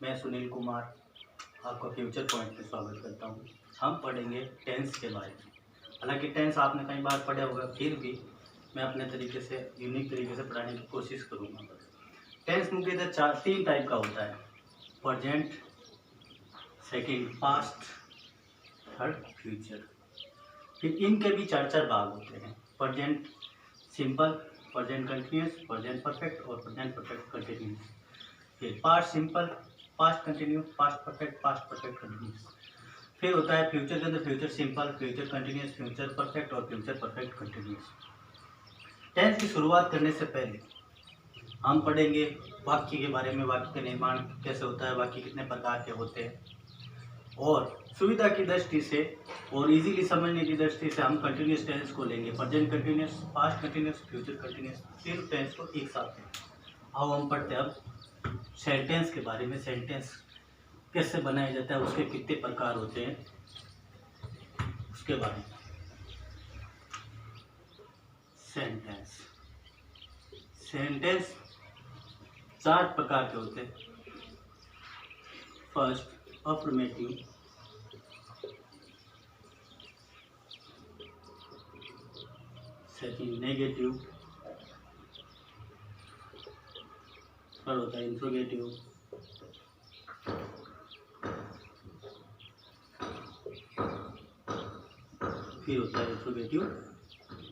मैं सुनील कुमार आपका future point में स्वागत करता हूँ। हम पढ़ेंगे टेंस के बारे में। हालांकि टेंस आपने कई बार पढ़ा होगा, फिर भी मैं अपने तरीके से यूनिक तरीके से पढ़ाने की कोशिश करूँगा। टेंस मुख्यतः तीन टाइप का होता है: present, second past, third future. फिर इनके भी चार चार भाग होते हैं: present simple, present continuous, present perfect और प्रेजेंट परफेक्ट कंटिन्यूस। फिर past simple, past continuous, past perfect continuous. फिर होता है फ्यूचर के अंदर future simple, future continuous, future perfect और फ्यूचर परफेक्ट कंटिन्यूस। टेंस की शुरुआत करने से पहले हम पढ़ेंगे वाक्य के बारे में। वाक्य का निर्माण कैसे होता है, वाक्य कितने प्रकार के होते हैं, और सुविधा की दृष्टि से और इजीली समझने की दृष्टि से हम कंटिन्यूस टेंस को लेंगे: present continuous, past continuous, future continuous. फिर टेंस को एक साथ लेंगे। अब हम पढ़ते हैं अब सेंटेंस के बारे में। सेंटेंस कैसे बनाया जाता है, उसके कितने प्रकार होते हैं, उसके बारे में। सेंटेंस सेंटेंस चार प्रकार के होते हैं। First affirmative, second negative, third होता है इंट्रोगेटिव, फिर होता है इंट्रोगेटिव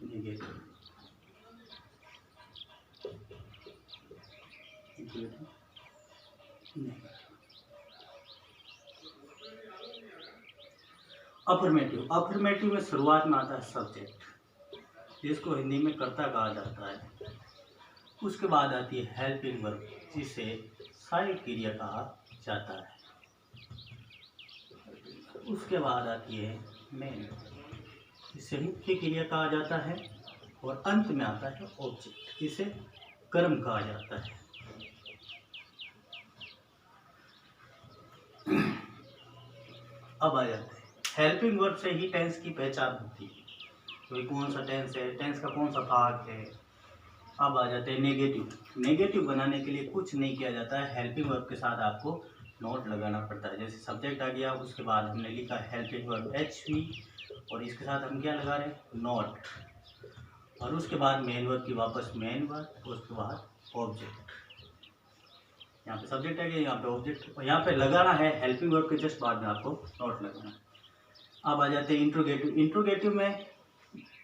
नेगेटिव। अफर्मेटिव में शुरुआत में आता है सब्जेक्ट, जिसको हिंदी में कर्ता कहा जाता है। उसके बाद आती है हेल्पिंग वर्ब, जिसे सहायक क्रिया कहा जाता है। उसके बाद आती है मेन, जिसे मुख्य क्रिया कहा जाता है। और अंत में आता है ऑब्जेक्ट, जिसे कर्म कहा जाता है। अब आ जाते हैं हेल्पिंग वर्ब से ही टेंस की पहचान होती है, तो कौन सा टेंस है, टेंस का कौन सा भाग है। अब आ जाते हैं नेगेटिव। नेगेटिव बनाने के लिए कुछ नहीं किया जाता है, हेल्पिंग वर्ब के साथ आपको नोट लगाना पड़ता है। जैसे सब्जेक्ट आ गया, उसके बाद हमने लिखा हेल्पिंग वर्ब HV, और इसके साथ हम क्या लगा रहे हैं, नोट। और उसके बाद मेन वर्ब की वापस मेन वर्ब, उसके बाद ऑब्जेक्ट। यहाँ पे सब्जेक्ट आ गया, यहाँ पे ऑब्जेक्ट, और यहाँ पे लगाना है हेल्पिंग वर्ब के जस्ट बाद में आपको नोट लगाना है। अब आ जाते हैं इंट्रोगेटिव। इंट्रोगेटिव में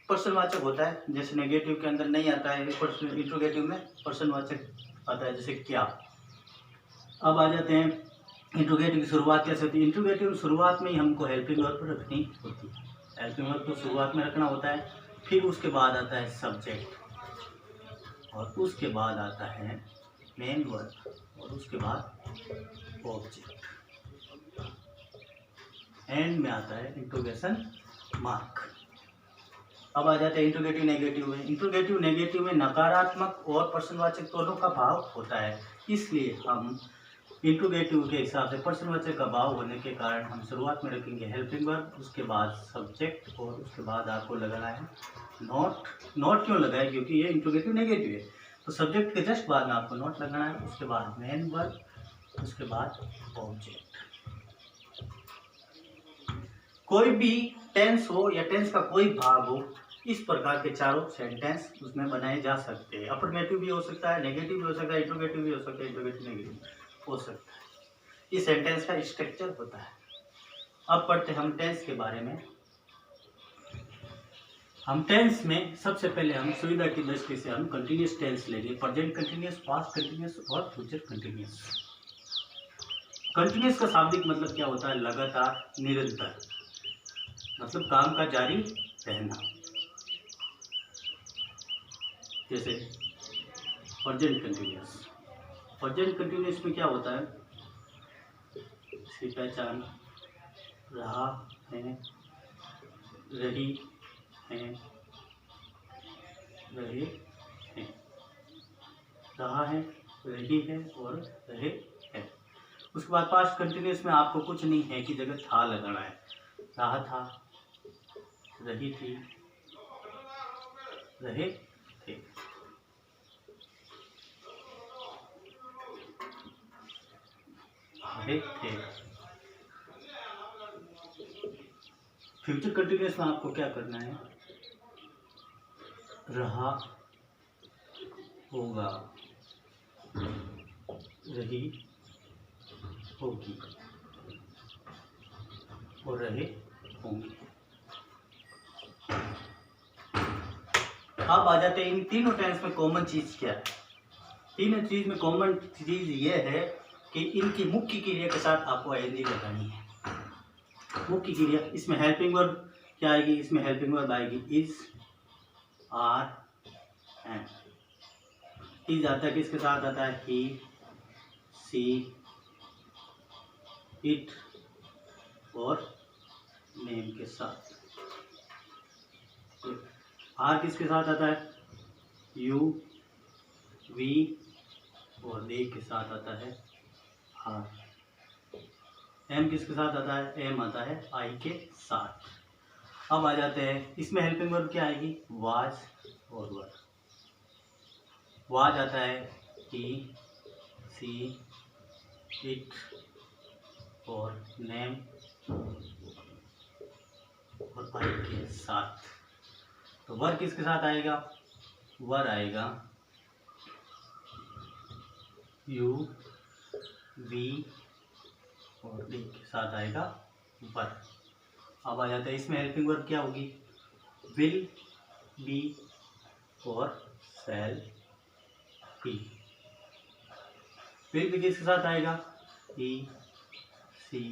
प्रश्नवाचक होता है, जैसे नेगेटिव के अंदर नहीं आता है, इंट्रोगेटिव में प्रश्नवाचक आता है, जैसे क्या। अब आ जाते हैं इंट्रोगेटिव की शुरुआत कैसे होती है। इंट्रोगेटिव शुरुआत में ही हमको हेल्पिंग वर्ब रखनी होती है, हेल्पिंग वर्ब को शुरुआत में रखना होता है। फिर उसके बाद आता है सब्जेक्ट, और उसके बाद आता है मेन वर्ब, और उसके बाद ऑब्जेक्ट। एंड में आता है इंट्रोगेशन मार्क। अब आ जाते हैं इंट्रोगेटिव नेगेटिव में। इंट्रोगेटिव नेगेटिव में नकारात्मक और प्रश्नवाचक दोनों का भाव होता है, इसलिए हम इंट्रोगेटिव के हिसाब से प्रश्नवाचक का भाव होने के कारण हम शुरुआत में रखेंगे हेल्पिंग वर्ब, उसके बाद सब्जेक्ट, और उसके बाद आपको लगाना है नोट। नोट क्यों लगाए, क्योंकि ये इंट्रोगेटिव नेगेटिव है, तो सब्जेक्ट के जस्ट बाद में आपको नोट लगाना है। उसके बाद मेन वर्ब, उसके बाद ऑब्जेक्ट। कोई भी टेंस हो या टेंस का कोई भाग हो, इस प्रकार के चारों सेंटेंस उसमें बनाए जा सकते हैं। अफर्मेटिव भी हो सकता है, नेगेटिव भी हो सकता है, इंट्रोगेटिव भी हो सकता है, इंट्रोगेटिव नेगेटिव हो सकता है। इस सेंटेंस का स्ट्रक्चर होता है। अब पढ़ते हैं हम टेंस के बारे में। हम टेंस में सबसे पहले हम सुविधा की दृष्टि से हम कंटिन्यूस टेंस लेंगे: प्रेजेंट कंटिन्यूस, पास्ट कंटिन्यूस और फ्यूचर कंटिन्यूस। कंटिन्यूस का शाब्दिक मतलब क्या होता है, लगातार, निरंतर, मतलब काम का जारी रहना। जैसे प्रेजेंट कंटिन्यूस, प्रेजेंट कंटिन्यूस में क्या होता है, इसकी पहचान रहा है, रही है, रहे हैं, रहा है, रही है और रहे हैं। उसके बाद पास्ट कंटिन्यूस में आपको कुछ नहीं है की जगह था लगाना है। रहा था, रही थी, रहे थे। रहे थे। फ्यूचर कंटिन्यूअस में आपको क्या करना है, रहा होगा, रही होगी और रहे होंगे। अब आ जाते हैं इन तीनों टेंस में कॉमन चीज क्या है। तीनों चीज में कॉमन चीज ये है कि इनकी मुख्य क्रिया के साथ आपको आईएनजी लगानी है। मुख्य क्रिया इसमें हेल्पिंग वर्ब क्या आएगी, इसमें हेल्पिंग वर्ब आएगी इज, आर, एंड। इज आता है किसके साथ आता है, ही, सी, इट और नेम के साथ। आर किसके साथ आता है, यू, वी और दे के साथ आता है आर। एम किसके साथ आता है, एम आता है आई के साथ। अब आ जाते हैं इसमें हेल्पिंग वर्ब क्या आएगी, वाज और वर। वाज आता है ही, सी, इट और नेम और आई के साथ। तो वर किसके साथ आएगा, वर आएगा यू, वी और डी के साथ आएगा वर। अब आ जाता है इसमें हेल्पिंग वर्ब क्या होगी, विल, बी और शैल बी। विल भी किसके साथ आएगा, ही, सी,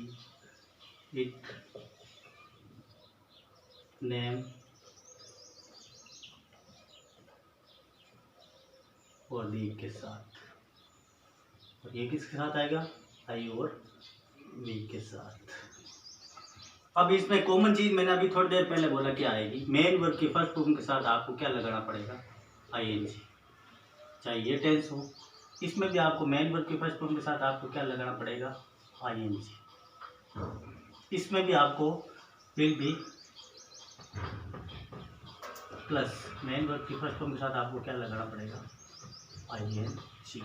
इट, नेम और डी के साथ। और ये किसके साथ आएगा, आई और वी के साथ। अब इसमें कॉमन चीज मैंने अभी थोड़ी देर पहले बोला क्या आएगी, मेन वर्ब की फर्स्ट फॉर्म के साथ आपको क्या लगाना पड़ेगा, आईएनजी। चाहे ये टेंस हो, इसमें भी आपको मेन वर्ब की फर्स्ट फॉर्म के साथ आपको क्या लगाना पड़ेगा, आईएनजी। इसमें भी आपको will be plus main verb की फर्स्ट फॉर्म के साथ आपको क्या लगाना पड़ेगा, आईएनजी।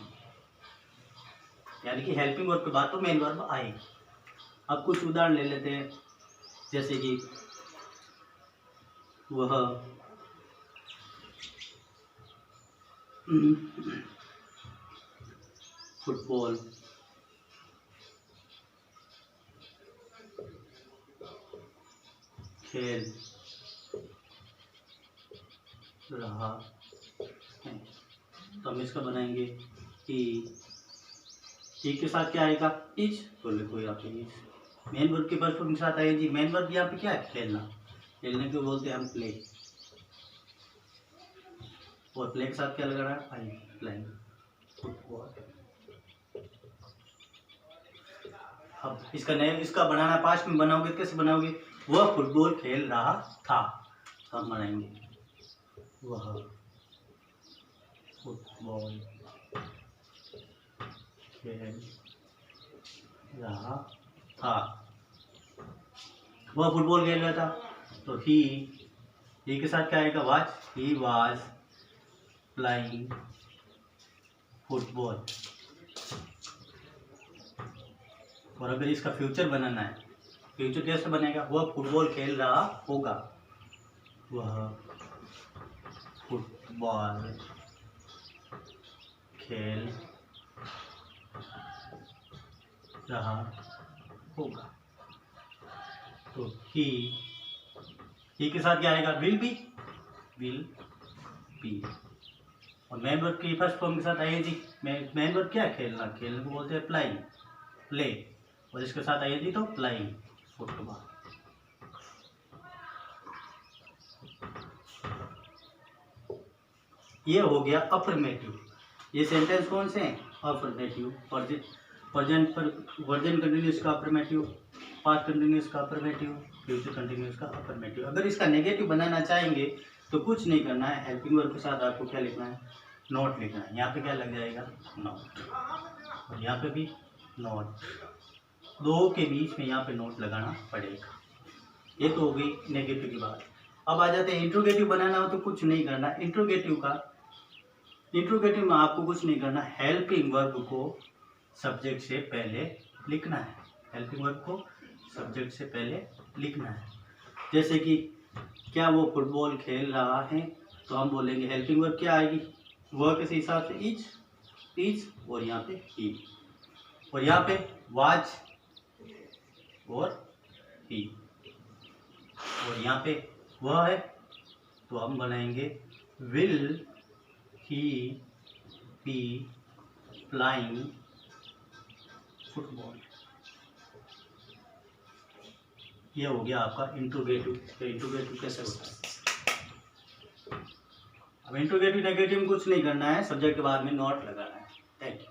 यानी कि हेल्पिंग वर्ब के बाद तो मेन वर्ब आएगी। अब कुछ उदाहरण ले लेते हैं, जैसे कि वह फुटबॉल खेल रहा है। तो हम इसका बनाएंगे ही के साथ क्या आएगा, इज। तो लिखो यहाँ पे इज। मेन वर्ब के फर्स्ट फॉर्म के साथ आएगी, मेन वर्ब यहाँ पे क्या है, खेलना। खेलने को बोलते हैं हम प्ले। और प्ले के साथ क्या लगाना है, आई, प्लेइंग फुटबॉल। अब इसका नेम इसका बनाना पास्ट में बनाओगे, कैसे बनाओगे, वह फुटबॉल खेल रहा था। तो हम बनाएंगे वह फुटबॉल खेल रहा था। वह फुटबॉल खेल रहा था, तो ही के साथ क्या आएगा, was. He was playing football. और अगर इसका फ्यूचर बनाना है, फ्यूचर कैसे बनेगा, वह फुटबॉल खेल रहा होगा, वह फुटबॉल खेल रहा होगा। तो ही के साथ क्या आएगा, विल बी और मेन वर्ब की फर्स्ट फॉर्म के साथ आईएनजी। मेन वर्ब क्या है, खेलना। खेलने को बोलते हैं प्लेइंग, प्ले। और इसके साथ आईएनजी तो प्लेइंग फुटबॉल। ये हो गया अफर्मेटिव। ये सेंटेंस कौन से हैं, अफर्मेटिव। प्रेजेंट कंटिन्यूअस का अफर्मेटिव, पास्ट कंटिन्यूअस का अफर्मेटिव, फ्यूचर कंटिन्यूअस का अफर्मेटिव। अगर इसका नेगेटिव बनाना चाहेंगे तो कुछ नहीं करना है, हेल्पिंग वर्ब के साथ आपको क्या लिखना है, नॉट लिखना है। यहाँ पे क्या लग जाएगा, नॉट। और यहाँ पे भी नॉट, दो के बीच में यहाँ पे नोट लगाना पड़ेगा। ये तो हो गई नेगेटिव की बात। अब आ जाते हैं इंट्रोगेटिव बनाना हो तो कुछ नहीं करना। इंट्रोगेटिव में आपको कुछ नहीं करना, हेल्पिंग वर्ब को सब्जेक्ट से पहले लिखना है, हेल्पिंग वर्ब को सब्जेक्ट से पहले लिखना है। जैसे कि क्या वो फुटबॉल खेल रहा है, तो हम बोलेंगे हेल्पिंग वर्ब क्या आएगी, वह किस हिसाब से इज, और यहाँ पे ही, और यहाँ पे वाज और ही, और यहाँ पे वह है तो हम बनाएंगे will he be playing football. ये हो गया आपका इंट्रोगेटिव। तो इंट्रोगेटिव कैसे होता है? अब इंट्रोगेटिव नेगेटिव कुछ नहीं करना है, सब्जेक्ट के बाद में नॉट लगाना है। Thank you.